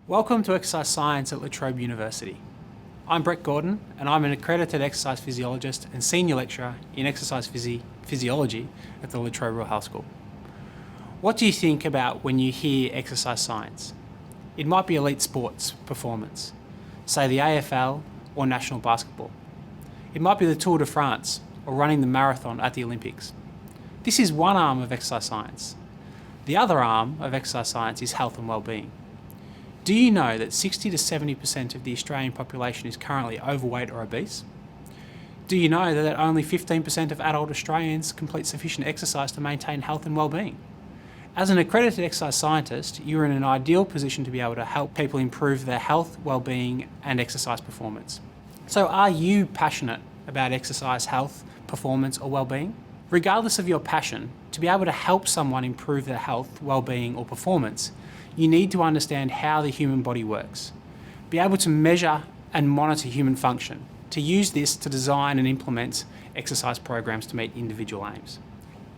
Welcome to Exercise Science at La Trobe University. I'm Brett Gordon and I'm an accredited exercise physiologist and senior lecturer in exercise physiology at the La Trobe Royal Health School. What do you think about when you hear exercise science? It might be elite sports performance, say the AFL or national basketball. It might be the Tour de France or running the marathon at the Olympics. This is one arm of exercise science. The other arm of exercise science is health and well-being. Do you know that 60 to 70% of the Australian population is currently overweight or obese? Do you know that only 15% of adult Australians complete sufficient exercise to maintain health and well-being? As an accredited exercise scientist, you are in an ideal position to be able to help people improve their health, well-being and exercise performance. So are you passionate about exercise, health, performance or well-being? Regardless of your passion, to be able to help someone improve their health, well-being or performance, you need to understand how the human body works. Be able to measure and monitor human function, to use this to design and implement exercise programs to meet individual aims.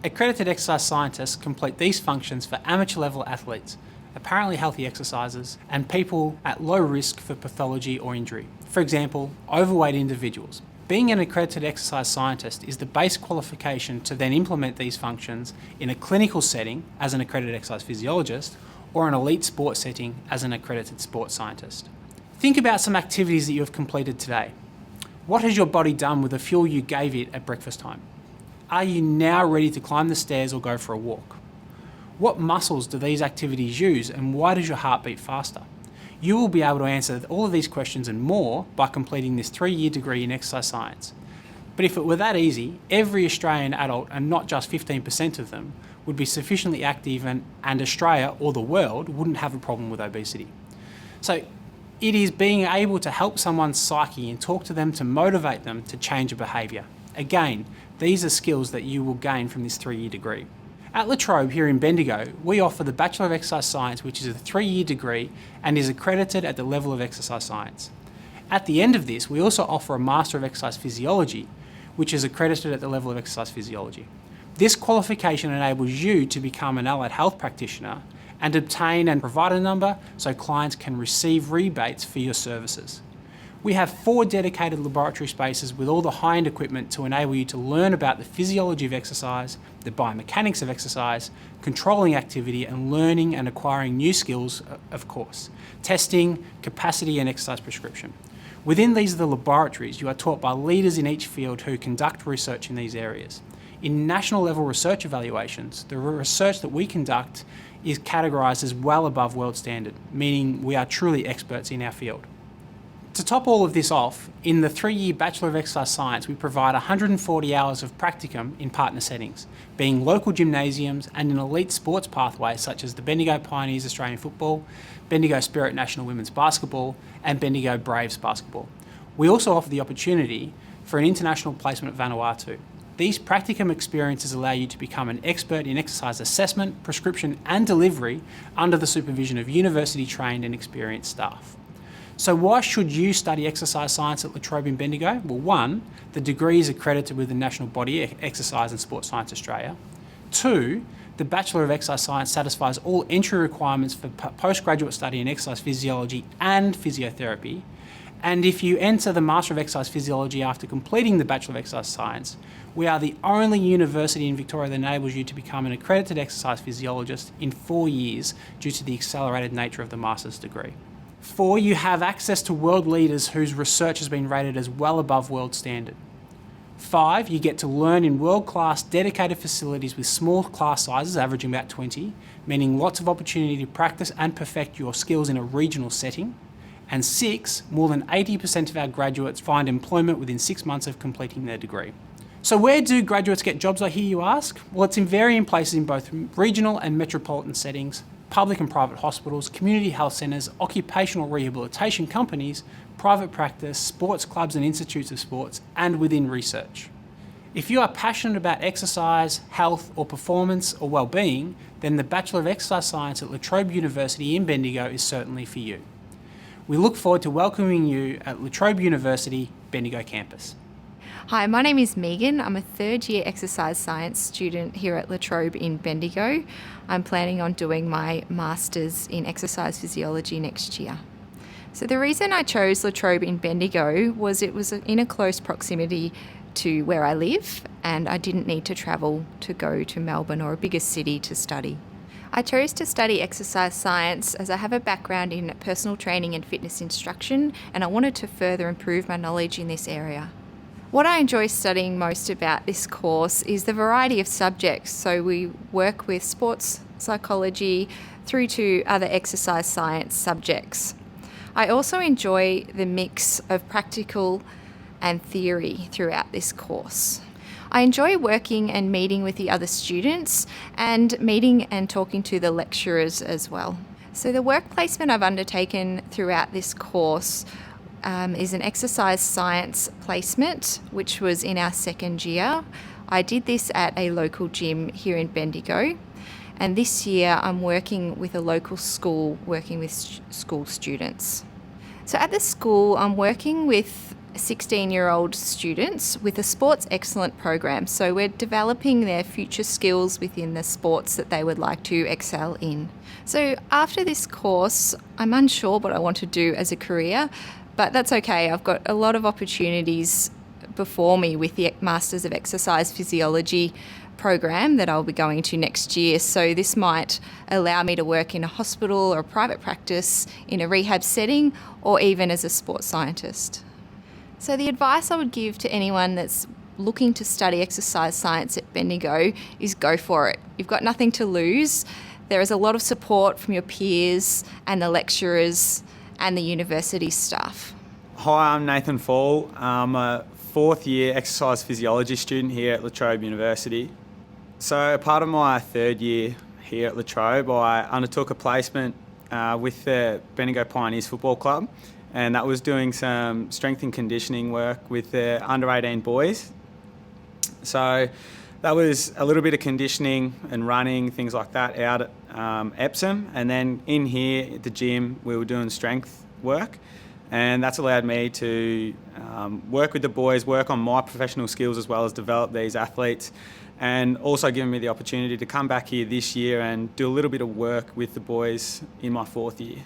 Accredited exercise scientists complete these functions for amateur level athletes, apparently healthy exercisers, and people at low risk for pathology or injury. For example, overweight individuals. Being an accredited exercise scientist is the base qualification to then implement these functions in a clinical setting as an accredited exercise physiologist or an elite sports setting as an accredited sports scientist. Think about some activities that you have completed today. What has your body done with the fuel you gave it at breakfast time? Are you now ready to climb the stairs or go for a walk? What muscles do these activities use and why does your heart beat faster? You will be able to answer all of these questions and more by completing this 3-year degree in exercise science. But if it were that easy, every Australian adult, and not just 15% of them, would be sufficiently active and Australia or the world wouldn't have a problem with obesity. So it is being able to help someone's psyche and talk to them to motivate them to change a behaviour. Again, these are skills that you will gain from this 3-year degree. At La Trobe here in Bendigo, we offer the Bachelor of Exercise Science, which is a 3-year degree and is accredited at the level of exercise science. At the end of this, we also offer a Master of Exercise Physiology, which is accredited at the level of exercise physiology. This qualification enables you to become an allied health practitioner and obtain a provider number so clients can receive rebates for your services. We have 4 dedicated laboratory spaces with all the high-end equipment to enable you to learn about the physiology of exercise, the biomechanics of exercise, controlling activity and learning and acquiring new skills, of course, testing, capacity and exercise prescription. Within these laboratories, you are taught by leaders in each field who conduct research in these areas. In national level research evaluations, the research that we conduct is categorised as well above world standard, meaning we are truly experts in our field. To top all of this off, in the 3-year Bachelor of Exercise Science, we provide 140 hours of practicum in partner settings, being local gymnasiums and in elite sports pathways such as the Bendigo Pioneers Australian Football, Bendigo Spirit National Women's Basketball and Bendigo Braves Basketball. We also offer the opportunity for an international placement at Vanuatu. These practicum experiences allow you to become an expert in exercise assessment, prescription and delivery under the supervision of university-trained and experienced staff. So why should you study exercise science at La Trobe in Bendigo? Well, 1, the degree is accredited with the National Body Exercise and Sports Science Australia. 2, the Bachelor of Exercise Science satisfies all entry requirements for postgraduate study in exercise physiology and physiotherapy. And if you enter the Master of Exercise Physiology after completing the Bachelor of Exercise Science, we are the only university in Victoria that enables you to become an accredited exercise physiologist in 4 years due to the accelerated nature of the master's degree. 4, you have access to world leaders whose research has been rated as well above world standard. 5, you get to learn in world-class dedicated facilities with small class sizes averaging about 20, meaning lots of opportunity to practice and perfect your skills in a regional setting. And 6, more than 80% of our graduates find employment within 6 months of completing their degree. So where do graduates get jobs, I hear you ask? Well, it's in varying places in both regional and metropolitan settings, public and private hospitals, community health centres, occupational rehabilitation companies, private practice, sports clubs and institutes of sports, and within research. If you are passionate about exercise, health or performance or well-being, then the Bachelor of Exercise Science at La Trobe University in Bendigo is certainly for you. We look forward to welcoming you at La Trobe University, Bendigo campus. Hi, my name is Megan. I'm a third year exercise science student here at La Trobe in Bendigo. I'm planning on doing my Masters in exercise physiology next year. So the reason I chose La Trobe in Bendigo was it was in a close proximity to where I live, and I didn't need to travel to go to Melbourne or a bigger city to study. I chose to study exercise science as I have a background in personal training and fitness instruction, and I wanted to further improve my knowledge in this area. What I enjoy studying most about this course is the variety of subjects. So we work with sports psychology through to other exercise science subjects. I also enjoy the mix of practical and theory throughout this course. I enjoy working and meeting with the other students and meeting and talking to the lecturers as well. So the work placement I've undertaken throughout this course is an exercise science placement, which was in our second year. I did this at a local gym here in Bendigo, and this year I'm working with a local school, working with school students. So at the school, I'm working with 16-year-old students with a sports excellent program. So we're developing their future skills within the sports that they would like to excel in. So after this course, I'm unsure what I want to do as a career, but that's okay. I've got a lot of opportunities before me with the Masters of Exercise Physiology program that I'll be going to next year. So this might allow me to work in a hospital or a private practice, in a rehab setting, or even as a sports scientist. So the advice I would give to anyone that's looking to study exercise science at Bendigo is go for it. You've got nothing to lose. There is a lot of support from your peers and the lecturers and the university staff. Hi, I'm Nathan Fall. I'm a fourth year exercise physiology student here at La Trobe University. So part of my third year here at La Trobe, I undertook a placement with the Bendigo Pioneers Football Club, and that was doing some strength and conditioning work with the under 18 boys. So that was a little bit of conditioning and running, things like that, out at Epsom. And then in here at the gym, we were doing strength work. And that's allowed me to work with the boys, work on my professional skills as well as develop these athletes, and also given me the opportunity to come back here this year and do a little bit of work with the boys in my fourth year.